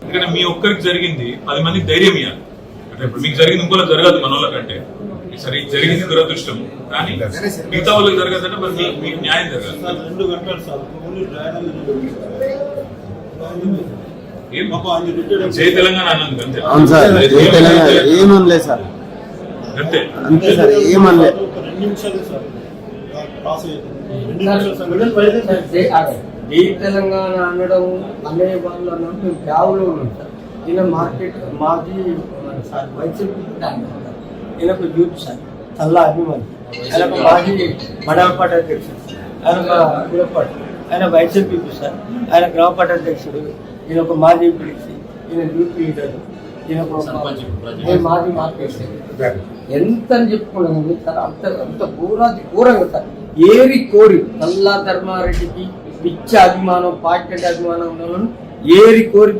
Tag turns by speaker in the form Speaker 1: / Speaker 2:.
Speaker 1: ఎందుకంటే మీ ఒక్కరికి జరిగింది 10 మందికి ధైర్యం ఇవ్వాలి. అంటే ఇప్పుడు మీకు జరిగింది ఇంకోళ్ళకి జరగదు మన వాళ్ళకంటే, సరే జరిగింది దురదృష్టం, కానీ మిగతా వాళ్ళకి జరగదంటే మరి మీకు న్యాయం జరగాలి.
Speaker 2: 2 గంటలు సార్
Speaker 1: జై తెలంగాణ అన్నది అంతే.
Speaker 3: అవును సార్, జై తెలంగాణ ఏమనలేదు సార్,
Speaker 1: అంతే
Speaker 3: అంతే సార్, ఏమనలేదు.
Speaker 2: 2 నిమిషాలు సార్ పాస్
Speaker 4: జై తెలంగాణ అనడం అనే వాళ్ళు అన్నట్టు మేము బ్యాగులో ఉన్నాం సార్. ఈయన మార్కెట్ మాది సార్ వైసీపీ ఈయనకు యూత్ సార్ చల్లా అభిమాని, ఆయన ఒక మాజీ మండల పార్టీ అధ్యక్షుడు, ఆయన ఒక కులపాటి, ఆయన వైసీపీ సార్, ఆయన గ్రామ పార్టీ అధ్యక్షుడు, ఈయన ఒక మాజీ పిలిచి, ఈయన యూత్ లీడర్, ఈయన మాజీ మార్కెట్ ఎంత అని చెప్పుకున్నాను సార్. అంత ఘోరాది ఘోరంగా సార్. ఏరి కోరి నల్లా ధర్మారెడ్డికి పిచ్చ అభిమానం, పార్టీ అభిమానం ఏరి కోరి